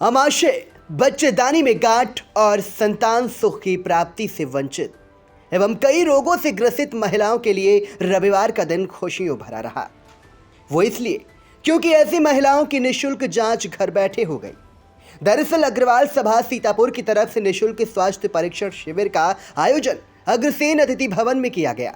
आमाशय, बच्चेदानी में गांठ और संतान सुख की प्राप्ति से वंचित एवं कई रोगों से ग्रसित महिलाओं के लिए रविवार का दिन खुशियों भरा रहा। वो इसलिए क्योंकि ऐसी महिलाओं की निशुल्क जांच घर बैठे हो गई। दरअसल अग्रवाल सभा सीतापुर की तरफ से निशुल्क स्वास्थ्य परीक्षण शिविर का आयोजन अग्रसेन अतिथि भवन में किया गया।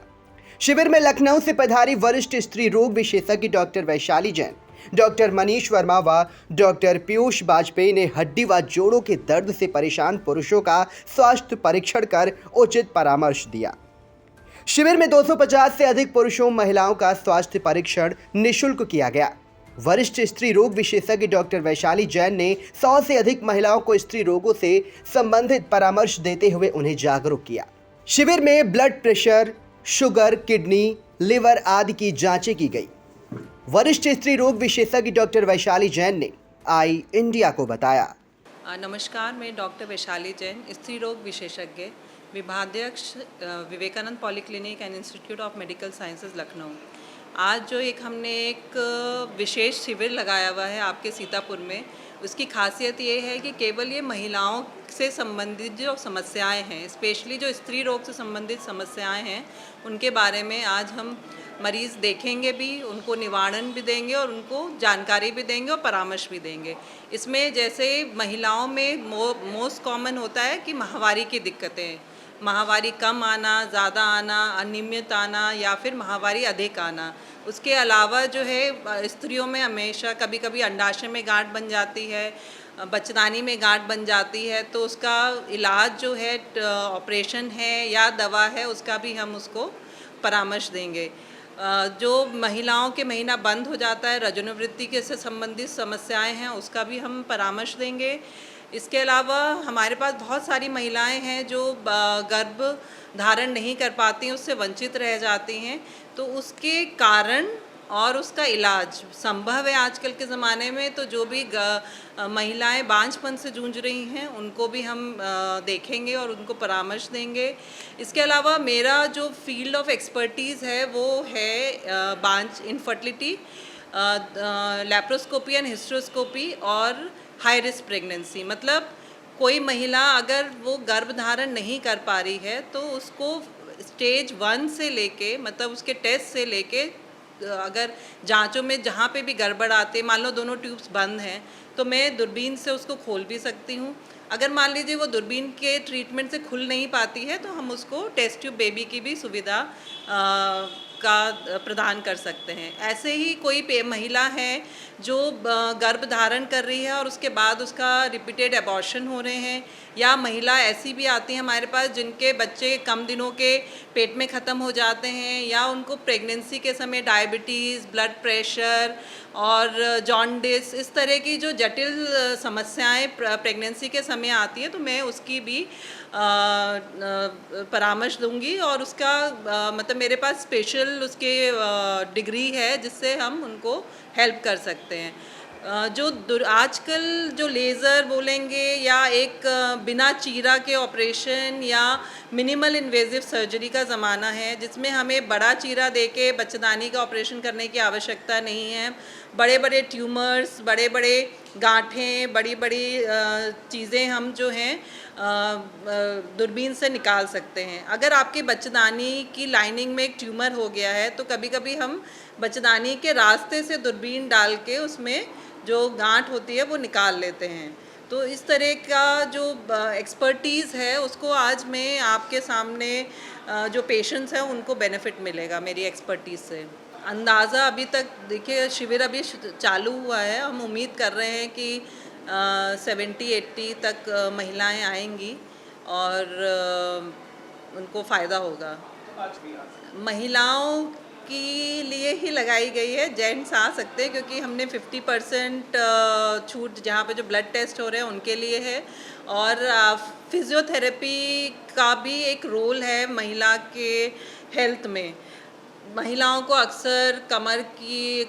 शिविर में लखनऊ से पधारी वरिष्ठ स्त्री रोग विशेषज्ञ डॉक्टर वैशाली जैन, डॉक्टर मनीष वर्मा व डॉक्टर पीयूष वाजपेयी ने हड्डी व जोड़ों के दर्द से परेशान पुरुषों का स्वास्थ्य परीक्षण कर उचित परामर्श दिया। शिविर में 250 से अधिक पुरुषों महिलाओं का स्वास्थ्य परीक्षण निशुल्क किया गया। वरिष्ठ स्त्री रोग विशेषज्ञ डॉक्टर वैशाली जैन ने 100 से अधिक महिलाओं को स्त्री रोगों से संबंधित परामर्श देते हुए उन्हें जागरूक किया। शिविर में blood pressure, sugar, kidney, liver आदि की जांचें की गई। वरिष्ठ स्त्री रोग विशेषज्ञ डॉक्टर वैशाली जैन ने आई इंडिया को बताया। नमस्कार, मैं डॉक्टर वैशाली जैन, स्त्री रोग विशेषज्ञ, विभागाध्यक्ष Vivekananda polyclinic and institute of medical sciences Lucknow. आज जो हमने एक विशेष शिविर लगाया हुआ है आपके सीतापुर में, उसकी खासियत ये है कि केवल ये महिलाओं से संबंधित जो समस्याएं हैं, स्पेशली जो स्त्री रोग से संबंधित समस्याएं हैं, उनके बारे में आज हम मरीज़ देखेंगे भी, उनको निवारण भी देंगे और उनको जानकारी भी देंगे और परामर्श भी देंगे। इसमें जैसे महिलाओं में मोस्ट कॉमन होता है कि माहवारी की दिक्कतें, माहवारी कम आना, ज़्यादा आना, अनियमित आना या फिर माहवारी अधिक आना। उसके अलावा जो है स्त्रियों में हमेशा कभी कभी अंडाशय में गांठ बन जाती है, बच्चेदानी में गांठ बन जाती है, तो उसका इलाज जो है ऑपरेशन है या दवा है, उसका भी हम उसको परामर्श देंगे। जो महिलाओं के महीना बंद हो जाता है, रजोनिवृत्ति के से संबंधित समस्याएं हैं, उसका भी हम परामर्श देंगे। इसके अलावा हमारे पास बहुत सारी महिलाएं हैं जो गर्भ धारण नहीं कर पाती हैं, उससे वंचित रह जाती हैं, तो उसके कारण और उसका इलाज संभव है आजकल के ज़माने में। तो जो भी महिलाएं बांझपन से जूझ रही हैं, उनको भी हम देखेंगे और उनको परामर्श देंगे। इसके अलावा मेरा जो फील्ड ऑफ एक्सपर्टीज़ है वो है बांझ इनफर्टिलिटी, लैप्रोस्कोपी एंड हिस्ट्रोस्कोपी और हाई रिस्क प्रेगनेंसी। मतलब कोई महिला अगर वो गर्भ धारण नहीं कर पा रही है तो उसको स्टेज 1 से लेके, मतलब उसके टेस्ट से लेके, अगर जांचों में जहाँ पे भी गड़बड़ आते, मान लो दोनों ट्यूब्स बंद हैं, तो मैं दूरबीन से उसको खोल भी सकती हूँ। अगर मान लीजिए वो दूरबीन के ट्रीटमेंट से खुल नहीं पाती है तो हम उसको टेस्ट ट्यूब बेबी की भी सुविधा का प्रदान कर सकते हैं। ऐसे ही कोई महिला है जो गर्भ धारण कर रही है और उसके बाद उसका रिपीटेड एबॉर्शन हो रहे हैं, या महिला ऐसी भी आती हैं हमारे पास जिनके बच्चे कम दिनों के पेट में ख़त्म हो जाते हैं, या उनको प्रेगनेंसी के समय डायबिटीज़, ब्लड प्रेशर और जॉन्डिस, इस तरह की जो जटिल समस्याएं प्रेगनेंसी के समय आती है, तो मैं उसकी भी परामर्श दूंगी। और उसका मतलब मेरे पास स्पेशल उसके डिग्री है जिससे हम उनको हेल्प कर सकते हैं। जो आजकल जो लेज़र बोलेंगे या एक बिना चीरा के ऑपरेशन या मिनिमल इन्वेजिव सर्जरी का ज़माना है, जिसमें हमें बड़ा चीरा देके बच्चेदानी का ऑपरेशन करने की आवश्यकता नहीं है। बड़े बड़े ट्यूमर्स, बड़े बड़े गांठें, बड़ी बड़ी चीज़ें हम जो हैं दूरबीन से निकाल सकते हैं। अगर आपकी बच्चेदानी की लाइनिंग में एक ट्यूमर हो गया है तो कभी कभी हम बच्चेदानी के रास्ते से दूरबीन डाल के उसमें जो गांठ होती है वो निकाल लेते हैं। तो इस तरह का जो एक्सपर्टीज़ है उसको आज मैं आपके सामने जो पेशेंट्स हैं उनको बेनिफिट मिलेगा मेरी एक्सपर्टीज़ से। अंदाज़ा अभी तक देखिए, शिविर अभी चालू हुआ है, हम उम्मीद कर रहे हैं कि 70-80 तक महिलाएं आएंगी और उनको फ़ायदा होगा। महिलाओं के लिए ही लगाई गई है, जेंट्स आ सकते हैं क्योंकि हमने 50% छूट जहाँ पे जो ब्लड टेस्ट हो रहे हैं उनके लिए है। और फिजियोथेरेपी का भी एक रोल है महिला के हेल्थ में। महिलाओं को अक्सर कमर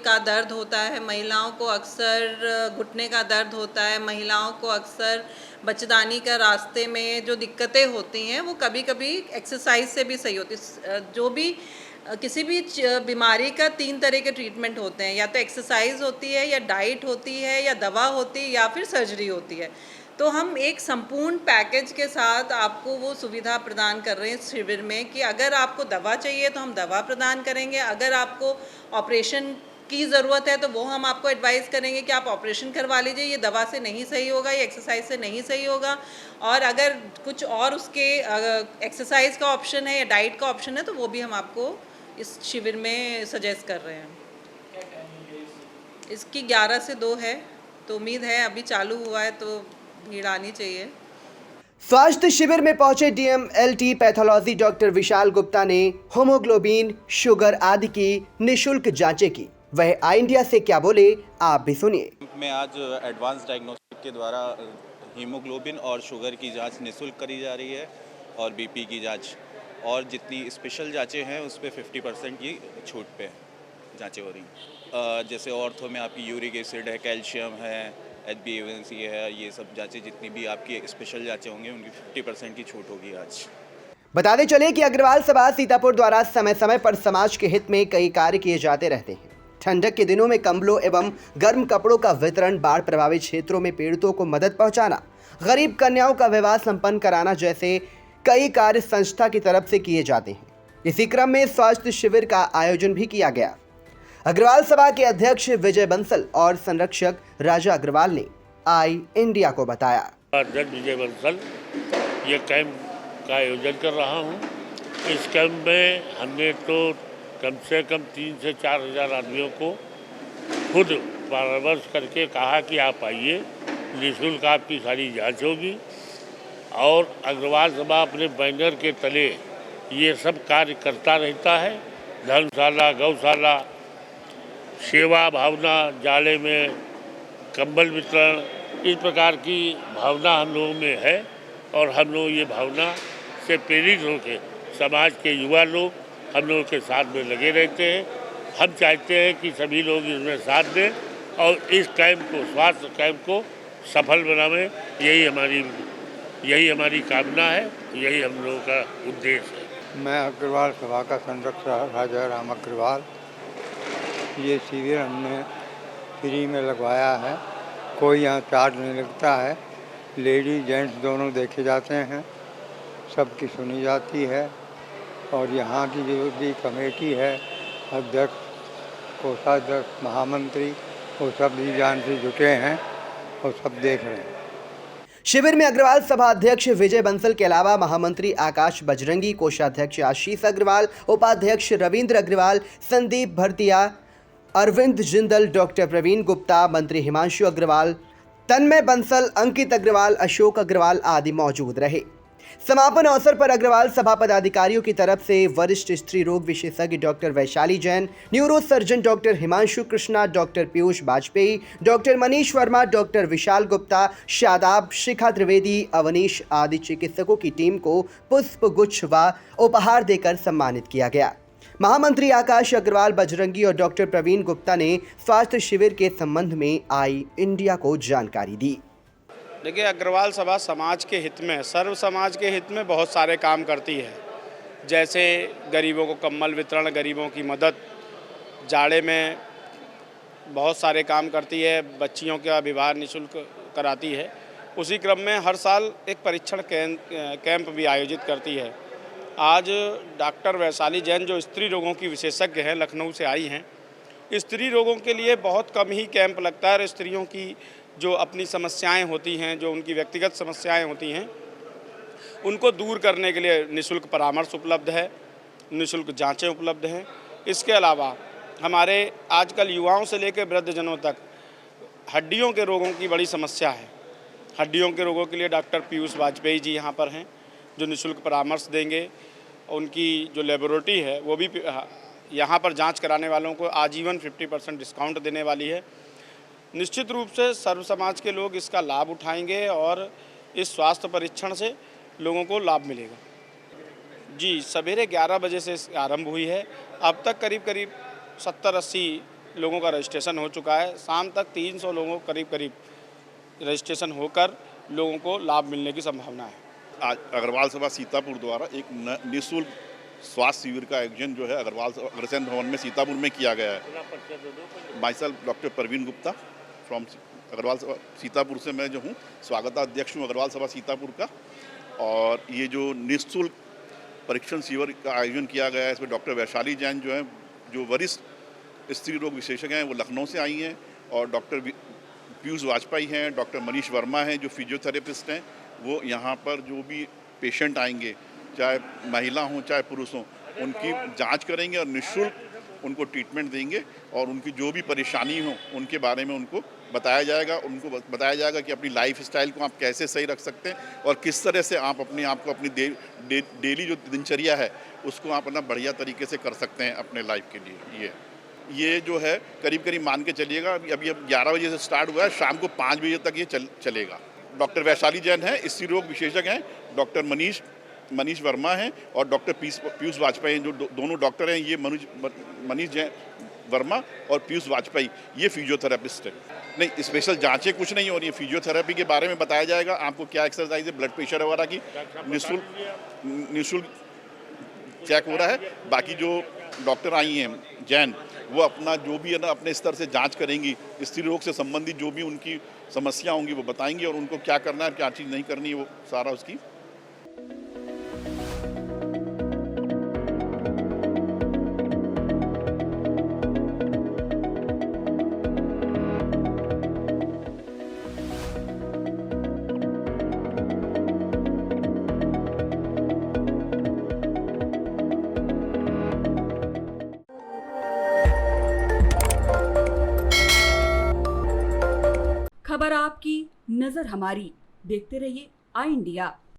का दर्द होता है, महिलाओं को अक्सर घुटने का दर्द होता है, महिलाओं को अक्सर बच्चेदानी का रास्ते में जो दिक्कतें होती हैं वो कभी कभी एक्सरसाइज से भी सही होती है। जो भी किसी भी बीमारी का 3 तरह के ट्रीटमेंट होते हैं, या तो एक्सरसाइज होती है, या डाइट होती है, या दवा होती है, या फिर सर्जरी होती है। तो हम एक संपूर्ण पैकेज के साथ आपको वो सुविधा प्रदान कर रहे हैं इस शिविर में कि अगर आपको दवा चाहिए तो हम दवा प्रदान करेंगे, अगर आपको ऑपरेशन की ज़रूरत है तो वो हम आपको एडवाइस करेंगे कि आप ऑपरेशन करवा लीजिए, ये दवा से नहीं सही होगा, ये एक्सरसाइज से नहीं सही होगा। और अगर कुछ और उसके एक्सरसाइज का ऑप्शन है या डाइट का ऑप्शन है तो वो भी हम आपको इस शिविर में सजेस्ट कर रहे हैं। इसकी 11 से 2 है, तो उम्मीद है अभी चालू हुआ है तो भीड़ आनी चाहिए। स्वास्थ्य शिविर में पहुंचे DMLT pathology doctor Vishal Gupta ने होमोग्लोबिन, शुगर आदि की निशुल्क जांचें की। वह आई इंडिया से क्या बोले, आप भी सुनिए। में आज एडवांस डायग्नोस्टिक के द्वारा हीमोग्लोबिन और शुगर की जांच निःशुल्क करी जा रही है और बीपी की जांच और जितनी स्पेशल जांचें हैं उस पर 50% की छूट पे जांचें हो रही हैं। जैसे ऑर्थो में आपकी यूरिक एसिड है, कैल्शियम है, HbA1c है, ये सब जांचें जितनी भी आपकी स्पेशल जांचें होंगी उनकी 50% की छूट होगी आज। बता दें चले कि अग्रवाल सभा सीतापुर द्वारा समय समय पर समाज के हित में कई कार्य किए जाते रहते हैं। ठंडक के दिनों में कंबलों एवं गर्म कपड़ों का वितरण, बाढ़ प्रभावित क्षेत्रों में पीड़ितों को मदद पहुंचाना, गरीब कन्याओं का विवाह संपन्न कराना जैसे कई कार्य संस्था की तरफ से किए जाते हैं। इसी क्रम में स्वास्थ्य शिविर का आयोजन भी किया गया। अग्रवाल सभा के अध्यक्ष विजय बंसल और संरक्षक राजा अग्रवाल ने आई इंडिया को बताया। अध्यक्ष विजय बंसल ये कैंप का आयोजन कर रहा हूँ। इस कैंप में हमने तो कम से कम 3 से 4 हज़ार आदमियों को खुद परामर्श करके कहा कि आप आइए, निःशुल्क आपकी सारी जांच होगी। और अग्रवाल सभा अपने बैनर के तले ये सब कार्य करता रहता है। धर्मशाला, गौशाला, सेवा भावना, जाड़े में कंबल वितरण, इस प्रकार की भावना हम लोगों में है। और हम लोग ये भावना से प्रेरित होकर समाज के युवा लोग हम लोगों के साथ में लगे रहते हैं। हम चाहते हैं कि सभी लोग इसमें साथ दें और इस कैंप को, स्वास्थ्य कैंप को सफल बनावें। यही हमारी कामना है, यही हम लोगों का उद्देश्य है। मैं अग्रवाल सभा का संरक्षक राजा राम अग्रवाल। ये शिविर हमने फ्री में लगवाया है, कोई यहाँ चार्ज नहीं लगता है। लेडीज जेंट्स दोनों देखे जाते हैं, सबकी सुनी जाती है। और यहाँ की जो भी कमेटी है, अध्यक्ष, कोषाध्यक्ष, महामंत्री, वो सब भी जान से जुटे हैं और सब देख रहे हैं। शिविर में अग्रवाल सभा अध्यक्ष विजय बंसल के अलावा महामंत्री आकाश बजरंगी, कोषाध्यक्ष आशीष अग्रवाल, उपाध्यक्ष रविंद्र अग्रवाल, संदीप भरतिया, अरविंद जिंदल, डॉक्टर प्रवीण गुप्ता, मंत्री हिमांशु अग्रवाल, तन्मय बंसल, अंकित अग्रवाल, अशोक अग्रवाल आदि मौजूद रहे। समापन अवसर पर अग्रवाल सभा पदाधिकारियों की तरफ से वरिष्ठ स्त्री रोग विशेषज्ञ doctor Vaishali Jain, neurosurgeon doctor Himanshu Krishna, doctor Piyush Vajpayee, doctor Manish Verma, doctor Vishal Gupta, Shadab, Shikha Trivedi, Avneesh आदि चिकित्सकों की टीम को पुष्प गुच्छ व उपहार देकर सम्मानित किया गया। महामंत्री आकाश अग्रवाल, बजरंगी और डॉक्टर प्रवीण गुप्ता ने स्वास्थ्य शिविर के संबंध में आई इंडिया को जानकारी दी। देखिए, अग्रवाल सभा समाज के हित में, सर्व समाज के हित में बहुत सारे काम करती है। जैसे गरीबों को कंबल वितरण, गरीबों की मदद, जाड़े में बहुत सारे काम करती है, बच्चियों का विवाह निःशुल्क कराती है। उसी क्रम में हर साल एक परीक्षण कैंप भी आयोजित करती है। आज डॉक्टर वैशाली जैन जो स्त्री रोगों की विशेषज्ञ हैं, लखनऊ से आई हैं। स्त्री रोगों के लिए बहुत कम ही कैंप लगता है और स्त्रियों की जो अपनी समस्याएं होती हैं, जो उनकी व्यक्तिगत समस्याएं होती हैं, उनको दूर करने के लिए निःशुल्क परामर्श उपलब्ध है, निःशुल्क जांचें उपलब्ध हैं। इसके अलावा हमारे आजकल युवाओं से लेकर वृद्धजनों तक हड्डियों के रोगों की बड़ी समस्या है। हड्डियों के रोगों के लिए डॉक्टर पीयूष वाजपेयी जी यहाँ पर हैं, जो निःशुल्क परामर्श देंगे। उनकी जो लेबोरेटरी है वो भी यहाँ पर जांच कराने वालों को आजीवन 50% डिस्काउंट देने वाली है। निश्चित रूप से सर्व समाज के लोग इसका लाभ उठाएंगे और इस स्वास्थ्य परीक्षण से लोगों को लाभ मिलेगा। जी, सवेरे 11 बजे से आरंभ हुई है। अब तक करीब 70-80 लोगों का रजिस्ट्रेशन हो चुका है। शाम तक 300 लोगों को करीब रजिस्ट्रेशन होकर लोगों को लाभ मिलने की संभावना है। आज अग्रवाल सभा सीतापुर द्वारा एक निःशुल्क स्वास्थ्य शिविर का आयोजन जो है अग्रवाल अग्रसेन भवन में सीतापुर में किया गया है। Myself doctor Parveen Gupta from Agrawal Sabha Sitapur से मैं जो हूँ स्वागताध्यक्ष हूँ अग्रवाल सभा सीतापुर का। और ये जो निःशुल्क परीक्षण शिविर का आयोजन किया गया है, इसमें डॉक्टर वैशाली जैन जो हैं, जो वरिष्ठ स्त्री रोग विशेषज्ञ हैं, वो लखनऊ से आई हैं, और डॉक्टर पीयूष वाजपेयी हैं, डॉक्टर मनीष वर्मा हैं जो फिजियोथेरेपिस्ट हैं, वो यहाँ पर जो भी पेशेंट आएंगे, चाहे महिला हों चाहे पुरुष हों, उनकी जांच करेंगे और निःशुल्क उनको ट्रीटमेंट देंगे, और उनकी जो भी परेशानी हो उनके बारे में उनको बताया जाएगा। उनको बताया जाएगा कि अपनी लाइफ स्टाइल को आप कैसे सही रख सकते हैं और किस तरह से आप अपने आप को अपनी डेली जो दिनचर्या है उसको आप अपना बढ़िया तरीके से कर सकते हैं अपने लाइफ के लिए। ये जो है करीब करीब मान के चलिएगा, अभी 11 बजे से स्टार्ट हुआ है, शाम को 5 बजे तक ये चलेगा। डॉक्टर वैशाली जैन है, स्त्री रोग विशेषज्ञ हैं, डॉक्टर मनीष वर्मा हैं, और डॉक्टर पीयूष वाजपेयी हैं, जो दोनों डॉक्टर हैं। ये मनीष जैन वर्मा और पीयूष वाजपेयी ये फिजियोथेरेपिस्ट हैं। नहीं, स्पेशल जांचें कुछ नहीं हो रही है, फिजियोथेरेपी के बारे में बताया जाएगा आपको, क्या एक्सरसाइज है, ब्लड प्रेशर वगैरह की निःशुल्क चेक हो रहा है। बाकी जो डॉक्टर आई हैं जैन, वो अपना जो भी है ना अपने स्तर से जांच करेंगी, स्त्री रोग से संबंधित जो भी उनकी समस्या होंगी वो बताएंगी, और उनको क्या करना है क्या चीज़ नहीं करनी है वो सारा उसकी। खबर आपकी, नजर हमारी। देखते रहिए आई इंडिया।